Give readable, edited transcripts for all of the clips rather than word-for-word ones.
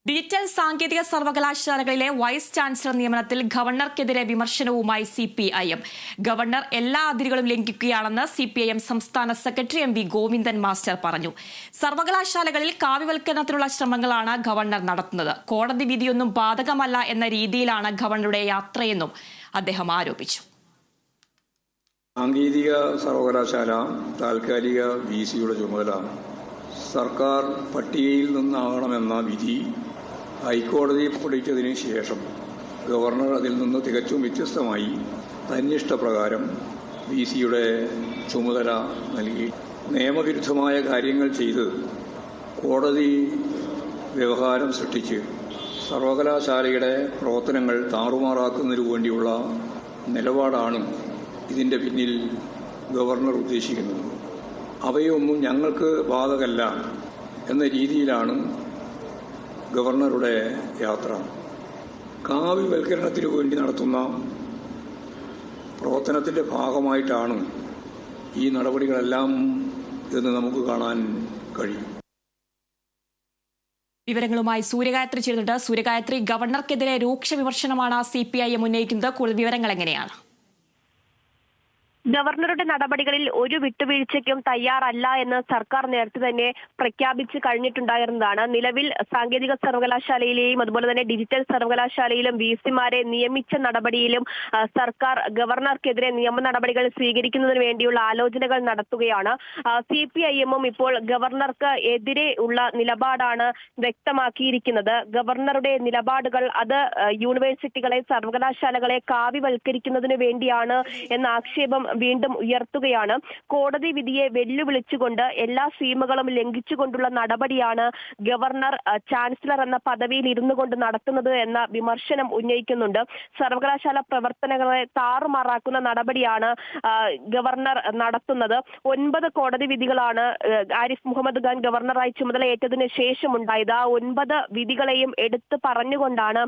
Digital സാങ്കേതിക സർവകലാശാലകളിലെ vice chancellor നിയമനത്തിൽ ഗവർണർക്കെതിരെ വിമർശനവുമായി സിപിഐഎം. ഗവർണർ എല്ലാ അതിരുകളും ലംഘിക്കുകയാണെന്ന് സിപിഐഎം സംസ്ഥാന സെക്രട്ടറി എം വി ഗോവിന്ദൻ മാസ്റ്റർ പറഞ്ഞു. സർവകലാശാലകളിൽ കാവ്യവൽക്കരണത്തിനുള്ള ശ്രമങ്ങളാണ് ഗവർണർ നടത്തുന്നത്. കോടതി വിധിയൊന്നും ബാധകമല്ല എന്ന രീതിയിലാണ് ഗവർണറുടെ യാത്രയെന്നും അദ്ദേഹം ആരോപിച്ചു. സാങ്കേതിക സർവകലാശാല താൽക്കാലിക വിസിയുടെ ചുമതല സർക്കാർ പട്ടികയിൽ നിന്നാകണമെന്ന വിധി ഹൈക്കോടതി പഠിച്ചതിന് ശേഷം ഗവർണർ അതിൽ നിന്ന് തികച്ചും വ്യത്യസ്തമായി തന്നിഷ്ടപ്രകാരം വിസിയുടെ ചുമതല നൽകി നിയമവിരുദ്ധമായ കാര്യങ്ങൾ ചെയ്ത് കോടതി വ്യവഹാരം സൃഷ്ടിച്ച് സർവകലാശാലയുടെ പ്രവർത്തനങ്ങൾ താറുമാറാക്കുന്നതിനു വേണ്ടിയുള്ള നിലപാടാണ് ഇതിൻ്റെ പിന്നിൽ ഗവർണർ ഉദ്ദേശിക്കുന്നത്. അവയൊന്നും ഞങ്ങൾക്ക് ബാധകമല്ല എന്ന രീതിയിലാണ് ഗവർണറുടെ യാത്ര. കാവ്യവൽക്കരണത്തിനു വേണ്ടി നടത്തുന്ന പ്രവർത്തനത്തിൻ്റെ ഭാഗമായിട്ടാണ് ഈ നടപടികളെല്ലാം എന്ന് നമുക്ക് കാണാൻ കഴിയും. വിവരങ്ങളുമായി സൂര്യഗായത്രി ചേരുന്നുണ്ട്. സൂര്യഗായത്രി, ഗവർണർക്കെതിരെ രൂക്ഷ വിമർശനമാണ് സിപിഐഎം ഉന്നയിക്കുന്നത്. കൂടുതൽ വിവരങ്ങൾ എങ്ങനെയാണ്? ഗവർണറുടെ നടപടികളിൽ ഒരു വിട്ടുവീഴ്ചയ്ക്കും തയ്യാറല്ല എന്ന് സർക്കാർ നേരത്തെ തന്നെ പ്രഖ്യാപിച്ച് കഴിഞ്ഞിട്ടുണ്ടായിരുന്നതാണ്. നിലവിൽ സാങ്കേതിക സർവകലാശാലയിലെയും അതുപോലെ തന്നെ ഡിജിറ്റൽ സർവകലാശാലയിലും വിസിമാരെ നിയമിച്ച നടപടിയിലും സർക്കാർ ഗവർണർക്കെതിരെ നിയമ നടപടികൾ സ്വീകരിക്കുന്നതിന് വേണ്ടിയുള്ള ആലോചനകൾ നടത്തുകയാണ്. സിപിഐഎമ്മും ഇപ്പോൾ ഗവർണർക്ക് എതിരെ ഉള്ള നിലപാടാണ് വ്യക്തമാക്കിയിരിക്കുന്നത്. ഗവർണറുടെ നിലപാടുകൾ അത് യൂണിവേഴ്സിറ്റികളെ സർവകലാശാലകളെ കാവ്യവൽക്കരിക്കുന്നതിന് വേണ്ടിയാണ് എന്ന ആക്ഷേപം വീണ്ടും ഉയർത്തുകയാണ്. കോടതി വിധിയെ വെല്ലുവിളിച്ചുകൊണ്ട് എല്ലാ സീമകളും ലംഘിച്ചുകൊണ്ടുള്ള നടപടിയാണ് ഗവർണർ ചാൻസലർ എന്ന പദവിയിൽ ഇരുന്നു കൊണ്ട് നടത്തുന്നത് എന്ന വിമർശനം ഉന്നയിക്കുന്നുണ്ട്. സർവകലാശാല പ്രവർത്തനങ്ങളെ താറുമാറാക്കുന്ന നടപടിയാണ് ഗവർണർ നടത്തുന്നത്. 9 കോടതി വിധികളാണ് ആരിഫ് മുഹമ്മദ് ഖാൻ ഗവർണറായി ചുമതലയേറ്റതിന് ശേഷം ഉണ്ടായത്. ആ 9 വിധികളെയും എടുത്തു പറഞ്ഞുകൊണ്ടാണ്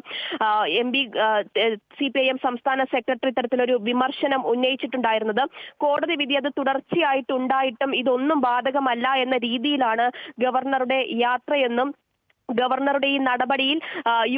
സിപിഐഎം സംസ്ഥാന സെക്രട്ടറി ഇത്തരത്തിലൊരു വിമർശനം ഉന്നയിച്ചിട്ടുണ്ടായിരുന്നത്. കോടതി വിധി അത് തുടർച്ചയായിട്ടുണ്ടായിട്ടും ഇതൊന്നും ബാധകമല്ല എന്ന രീതിയിലാണ് ഗവർണറുടെ യാത്രയെന്നും ഗവർണറുടെ ഈ നടപടിയിൽ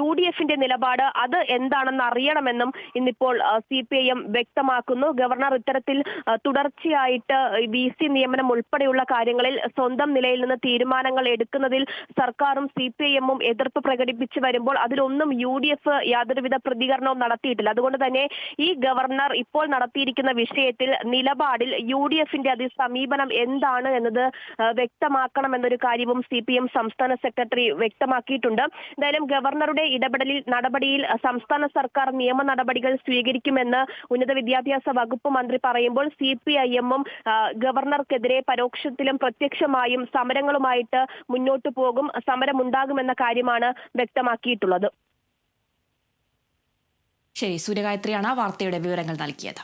UDFന്റെ നിലപാട് അത് എന്താണെന്ന് അറിയണമെന്നും ഇന്നിപ്പോൾ സിപിഐഎം വ്യക്തമാക്കുന്നു. ഗവർണർ ഇത്തരത്തിൽ തുടർച്ചയായിട്ട് വിസി നിയമനം ഉൾപ്പെടെയുള്ള കാര്യങ്ങളിൽ സ്വന്തം നിലയിൽ നിന്ന് തീരുമാനങ്ങൾ എടുക്കുന്നതിൽ സർക്കാരും സിപിഐഎമ്മും എതിർപ്പ് പ്രകടിപ്പിച്ചു വരുമ്പോൾ അതിലൊന്നും UDF യാതൊരുവിധ പ്രതികരണവും നടത്തിയിട്ടില്ല. അതുകൊണ്ട് തന്നെ ഈ ഗവർണർ ഇപ്പോൾ നടത്തിയിരിക്കുന്ന വിഷയത്തിൽ നിലപാടിൽ UDFന്റെ അതേ സമീപനം എന്താണ് എന്നത് വ്യക്തമാക്കണമെന്നൊരു കാര്യവും സിപിഎം സംസ്ഥാന സെക്രട്ടറി വ്യക്തമാക്കിയിട്ടുണ്ട്. എന്തായാലും ഗവർണറുടെ നടപടിയിൽ സംസ്ഥാന സർക്കാർ നിയമ നടപടികൾ സ്വീകരിക്കുമെന്ന് ഉന്നത വിദ്യാഭ്യാസ വകുപ്പ് മന്ത്രി പറയുമ്പോൾ സിപിഐഎമ്മും ഗവർണർക്കെതിരെ പരോക്ഷത്തിലും പ്രത്യക്ഷമായും സമരങ്ങളുമായിട്ട് മുന്നോട്ടു പോകും, സമരമുണ്ടാകുമെന്ന കാര്യമാണ് വ്യക്തമാക്കിയിട്ടുള്ളത്. ശരി, സൂര്യഗായത്രിയാണ് വാർത്തയുടെ വിവരങ്ങൾ നൽകിയത്.